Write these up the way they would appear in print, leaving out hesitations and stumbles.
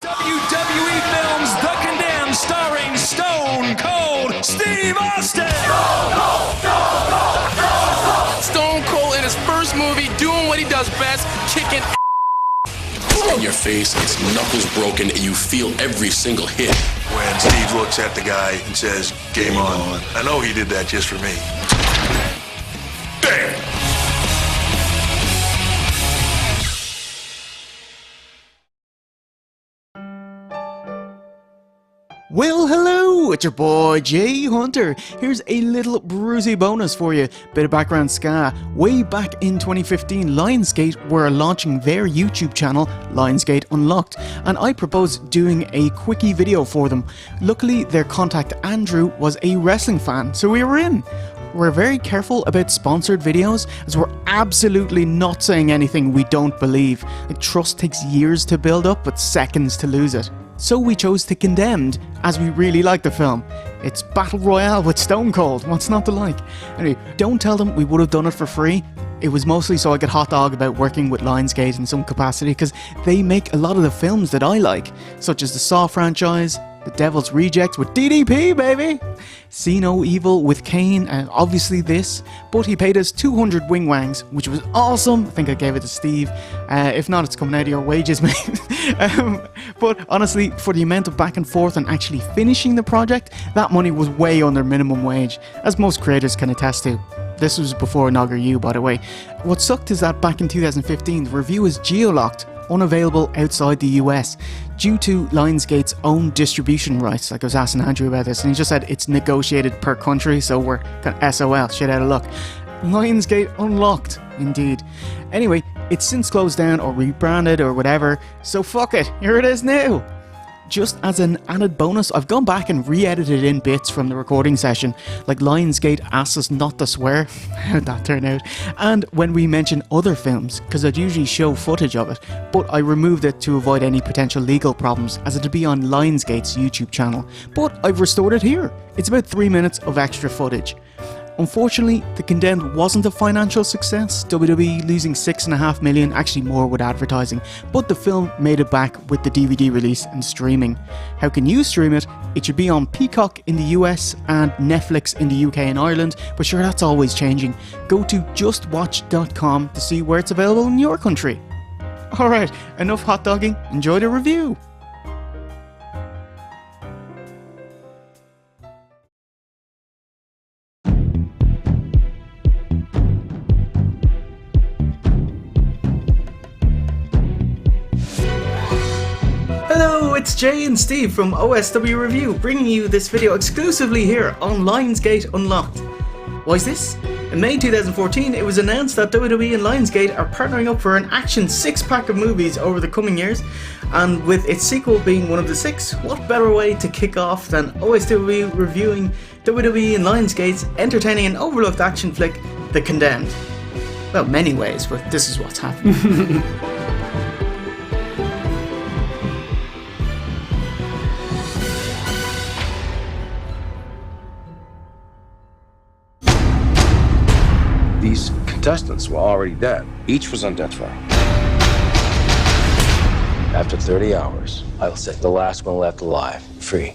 WWE films The Condemned, starring Stone Cold Steve Austin. Stone Cold in his first movie, doing what he does best, kicking in your face, its knuckles broken, and you feel every single hit. When Steve looks at the guy and says, "Game on," I know he did that just for me. Damn! Well, hello, it's your boy Jay Hunter. Here's a little bruisey bonus for you. Bit of background ska. Way back in 2015, Lionsgate were launching their YouTube channel, Lionsgate Unlocked, and I proposed doing a quickie video for them. Luckily, their contact Andrew was a wrestling fan, so we were in. We're very careful about sponsored videos, as we're absolutely not saying anything we don't believe. Like, trust takes years to build up, but seconds to lose it. So we chose The Condemned, as we really like the film. It's Battle Royale with Stone Cold, what's not to like? Anyway, don't tell them we would have done it for free. It was mostly so I could hot dog about working with Lionsgate in some capacity, because they make a lot of the films that I like, such as the Saw franchise, The Devil's Rejects with DDP, baby! See No Evil with Kane, and obviously this, but he paid us 200 wing wangs, which was awesome. I think I gave it to Steve. If not, it's coming out of your wages, mate. But honestly, for the amount of back and forth and actually finishing the project, that money was way under minimum wage, as most creators can attest to. This was before Nogger U, by the way. What sucked is that back in 2015, the review was geo-locked, unavailable outside the US, due to Lionsgate's own distribution rights. Like, I was asking Andrew about this, and he just said it's negotiated per country, so we're kind of SOL, shit out of luck. Lionsgate Unlocked, indeed. Anyway, it's since closed down or rebranded or whatever, so fuck it, here it is now. Just as an added bonus, I've gone back and re-edited in bits from the recording session, like Lionsgate asked us not to swear, how'd that turn out, and when we mention other films, because I'd usually show footage of it, but I removed it to avoid any potential legal problems, as it'd be on Lionsgate's YouTube channel, but I've restored it here. It's about 3 minutes of extra footage. Unfortunately, The Condemned wasn't a financial success, WWE losing $6.5 million, actually more with advertising, but the film made it back with the DVD release and streaming. How can you stream it? It should be on Peacock in the US and Netflix in the UK and Ireland, but sure, that's always changing. Go to justwatch.com to see where it's available in your country. Alright, enough hot dogging, enjoy the review! Hello, it's Jay and Steve from OSW Review, bringing you this video exclusively here on Lionsgate Unlocked. Why is this? In May 2014, it was announced that WWE and Lionsgate are partnering up for an action six-pack of movies over the coming years, and with its sequel being one of the six, what better way to kick off than OSW reviewing WWE and Lionsgate's entertaining and overlooked action flick, The Condemned. Well, many ways, but this is what's happening. These contestants were already dead. Each was on death row. After 30 hours, I'll set the last one left alive free.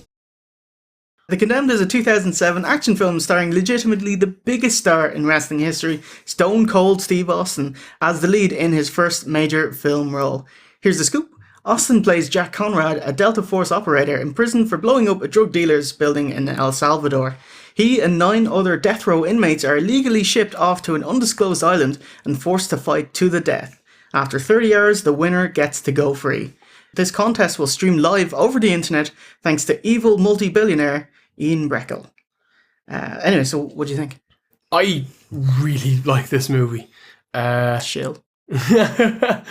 The Condemned is a 2007 action film starring legitimately the biggest star in wrestling history, Stone Cold Steve Austin, as the lead in his first major film role. Here's the scoop. Austin plays Jack Conrad, a Delta Force operator imprisoned for blowing up a drug dealer's building in El Salvador. He and 9 other death row inmates are illegally shipped off to an undisclosed island and forced to fight to the death. After 30 hours, the winner gets to go free. This contest will stream live over the internet thanks to evil multi-billionaire Ian Breckel. Anyway, so what do you think? I really like this movie. Shill. Yeah,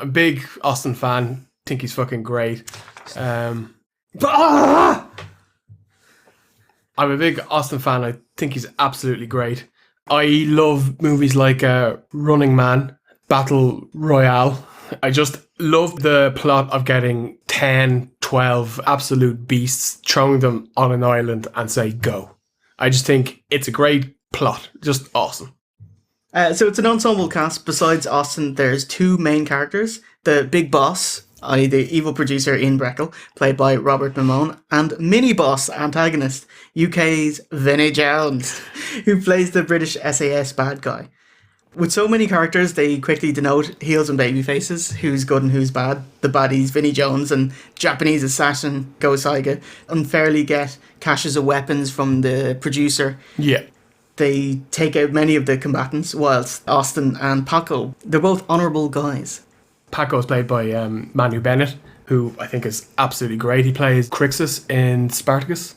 I'm a big Austin fan. Think he's fucking great. I'm a big Austin fan. I think he's absolutely great. I love movies like Running Man, Battle Royale. I just love the plot of getting 10, 12 absolute beasts, throwing them on an island and say, go. I just think it's a great plot. Just awesome. So it's an ensemble cast. Besides Austin, there's 2 main characters. The big boss, The evil producer Ian Breckle, played by Robert Mamone, and mini-boss antagonist, UK's Vinnie Jones, who plays the British SAS bad guy. With so many characters, they quickly denote heels and baby faces, who's good and who's bad. The baddies, Vinnie Jones and Japanese assassin Go Saiga, unfairly get caches of weapons from the producer. Yeah. They take out many of the combatants, whilst Austin and Paco, they're both honourable guys. Paco is played by Manu Bennett, who I think is absolutely great. He plays Crixus in Spartacus,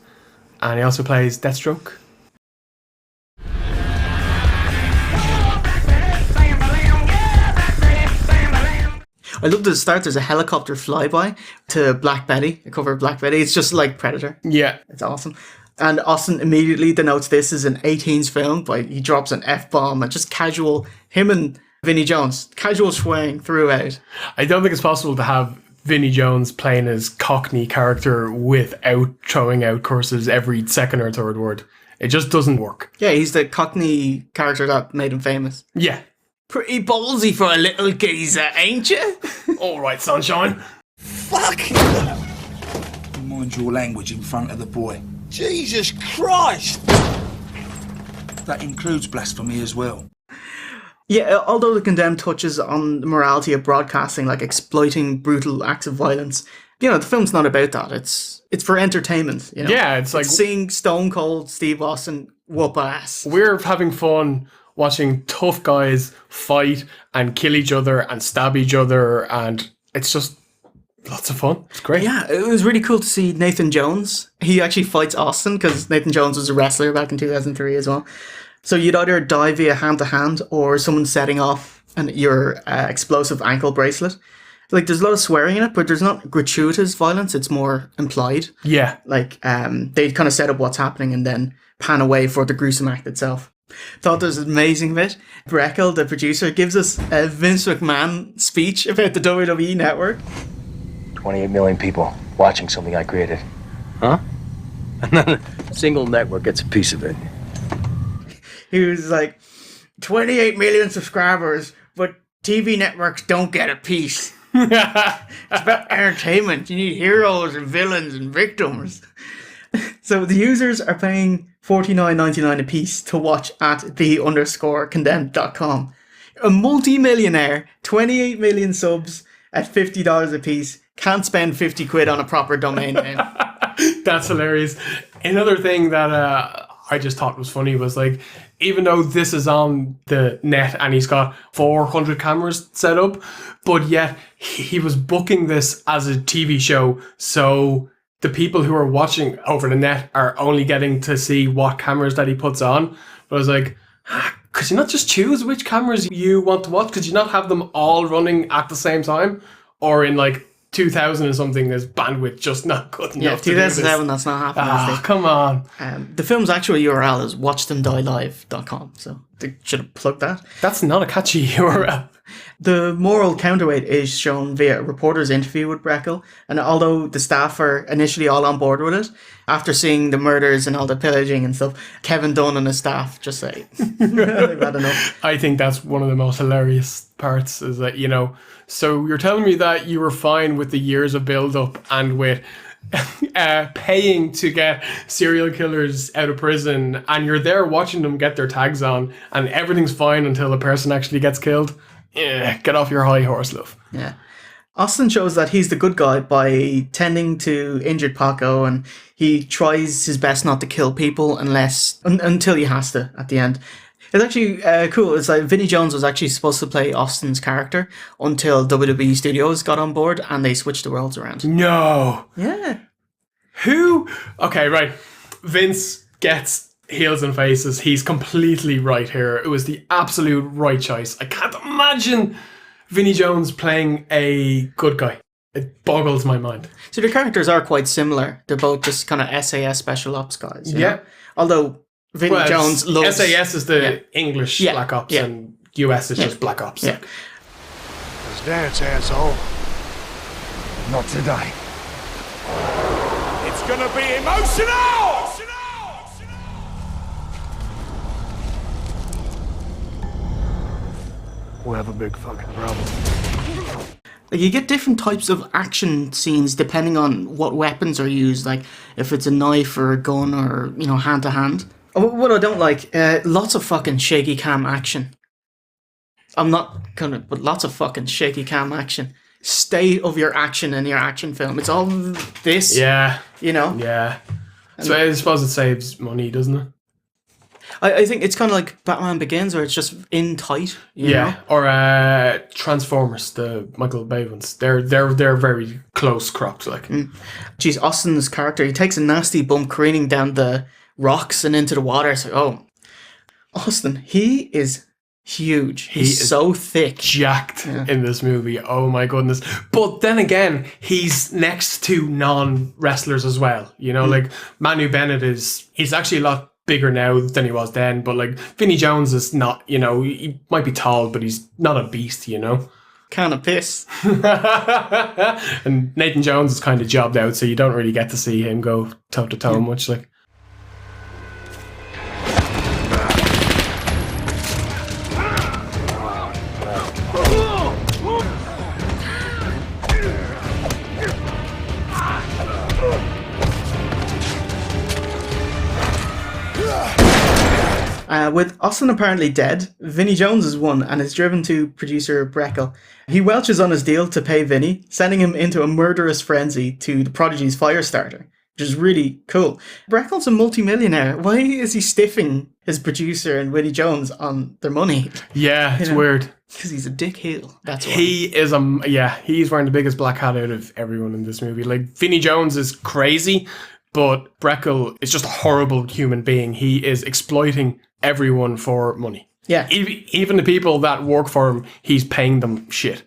and he also plays Deathstroke. I love the start. There's a helicopter flyby to Black Betty, a cover of Black Betty. It's just like Predator. Yeah. It's awesome. And Austin immediately denotes this as an 18s film. He drops an F-bomb and just casual, him and Vinnie Jones, casual swaying throughout. I don't think it's possible to have Vinnie Jones playing his Cockney character without throwing out curses every second or third word. It just doesn't work. Yeah, he's the Cockney character that made him famous. Yeah. Pretty ballsy for a little geezer, ain't you? All right, sunshine. Fuck! Mind your language in front of the boy. Jesus Christ! That includes blasphemy as well. Yeah, although The Condemned touches on the morality of broadcasting, like exploiting brutal acts of violence, the film's not about that. It's for entertainment. Yeah, it's like seeing Stone Cold Steve Austin whoop ass. We're having fun watching tough guys fight and kill each other and stab each other, and it's just lots of fun. It's great. Yeah, it was really cool to see Nathan Jones. He actually fights Austin because Nathan Jones was a wrestler back in 2003 as well. So you'd either die via hand-to-hand or someone setting off your explosive ankle bracelet. Like, there's a lot of swearing in it, but there's not gratuitous violence. It's more implied. Yeah. Like, they kind of set up what's happening and then pan away for the gruesome act itself. Thought this was an amazing bit. Breckle, the producer, gives us a Vince McMahon speech about the WWE network. 28 million people watching something I created. Huh? And then a single network gets a piece of it. He was like, 28 million subscribers, but TV networks don't get a piece. It's about entertainment. You need heroes and villains and victims. So the users are paying $49.99 a piece to watch at the_condemned.com. A multi-millionaire, 28 million subs at $50 a piece, can't spend 50 quid on a proper domain name. That's hilarious. Another thing that I just thought was funny was, like, even though this is on the net and he's got 400 cameras set up, but yet he was booking this as a TV show, so the people who are watching over the net are only getting to see what cameras that he puts on. But I was like, could you not just choose which cameras you want to watch? Could you not have them all running at the same time? Or in like 2000 or something, there's bandwidth just not good enough. Yeah, to do this. 2007, that's not happening. Come on. The film's actual URL is watchthemdielive.com, so they should have plugged that. That's not a catchy URL. The moral counterweight is shown via a reporter's interview with Breckle, and although the staff are initially all on board with it, after seeing the murders and all the pillaging and stuff, Kevin Dunn and his staff just say, they've had enough. I think that's one of the most hilarious parts, is that, so you're telling me that you were fine with the years of build-up and with paying to get serial killers out of prison, and you're there watching them get their tags on, and everything's fine until the person actually gets killed. Yeah, get off your high horse, love. Yeah. Austin shows that he's the good guy by tending to injured Paco, and he tries his best not to kill people until he has to at the end. It's actually cool. It's like Vinnie Jones was actually supposed to play Austin's character until WWE Studios got on board and they switched the worlds around. No. Yeah. Who? Okay, right. Vince gets heels and faces. He's completely right here. It was the absolute right choice. I can't imagine Vinnie Jones playing a good guy. It boggles my mind. So the characters are quite similar. They're both just kind of SAS special ops guys. You know? Although Vinnie Jones loves... SAS is the English Black Ops and US is just Black Ops. Yeah. Let's dance, asshole. Not today. It's gonna be emotional! We'll have a big fucking problem. Like, you get different types of action scenes depending on what weapons are used, like if it's a knife or a gun or, you know, hand to hand. What I don't like, lots of fucking shaky cam action. I'm not gonna, but lots of fucking shaky cam action. State of your action in your action film. It's all this. Yeah. You know? Yeah. So I suppose it saves money, doesn't it? I think it's kind of like Batman Begins, where it's just in tight. You know? Or Transformers, the Michael Bay ones. They're very close cropped, like. Jeez, Austin's character, he takes a nasty bump careening down the rocks and into the water. It's like, oh, Austin, he is huge. He's so thick. Jacked in this movie. Oh my goodness. But then again, he's next to non-wrestlers as well. You know, like Manu Bennett he's actually a lot bigger now than he was then, but like Vinnie Jones is not, you know, he might be tall, but he's not a beast, you know. Kind of piss. And Nathan Jones is kind of jobbed out, so you don't really get to see him go toe to toe much, like. With Austin apparently dead, Vinnie Jones is one and is driven to producer Breckel. He welches on his deal to pay Vinnie, sending him into a murderous frenzy to the Prodigy's Firestarter, which is really cool. Breckel's a multimillionaire. Why is he stiffing his producer and Vinnie Jones on their money? Yeah, it's weird. Because he's a dick heel. That's why. He is he's wearing the biggest black hat out of everyone in this movie. Like, Vinnie Jones is crazy, but Breckel is just a horrible human being. He is exploiting everyone for money. Yeah. Even the people that work for him, he's paying them shit.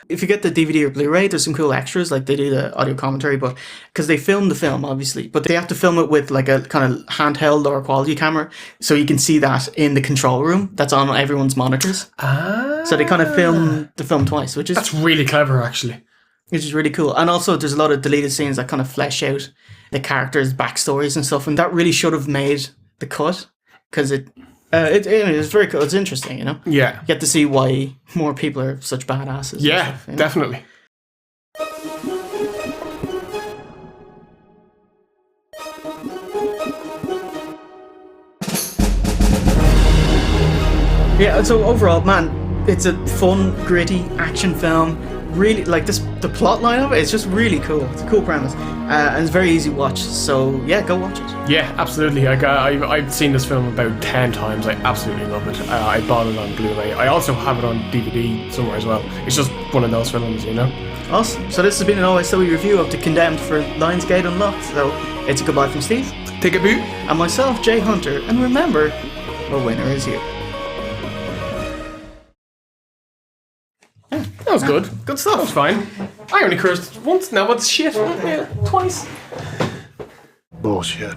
If you get the DVD or Blu-ray, there's some cool extras, like they do the audio commentary, but because they film the film, obviously, but they have to film it with like a kind of handheld lower quality camera, so you can see that in the control room that's on everyone's monitors. So they kind of film the film twice, That's really clever, actually. Which is really cool. And also there's a lot of deleted scenes that kind of flesh out the characters' backstories and stuff, and that really should have made the cut, because it's very cool. It's interesting, you know? Yeah. You get to see why more people are such badasses. Yeah, stuff, you know? definitely. Yeah, so overall, man, it's a fun, gritty action film. Really, like the plot line of it, it's just really cool. It's a cool premise. And it's very easy to watch. So, yeah, go watch it. Yeah, absolutely. I've seen this film about 10 times. I absolutely love it. I bought it on Blu-ray. I also have it on DVD somewhere as well. It's just one of those films, you know? Awesome. So this has been an OSW review of The Condemned for Lionsgate Unlocked. So it's a goodbye from Steve. Take a boot. And myself, Jay Hunter. And remember, the winner is you. That was good. Good stuff. That was fine. I only cursed once now. What's shit? Twice. Bullshit.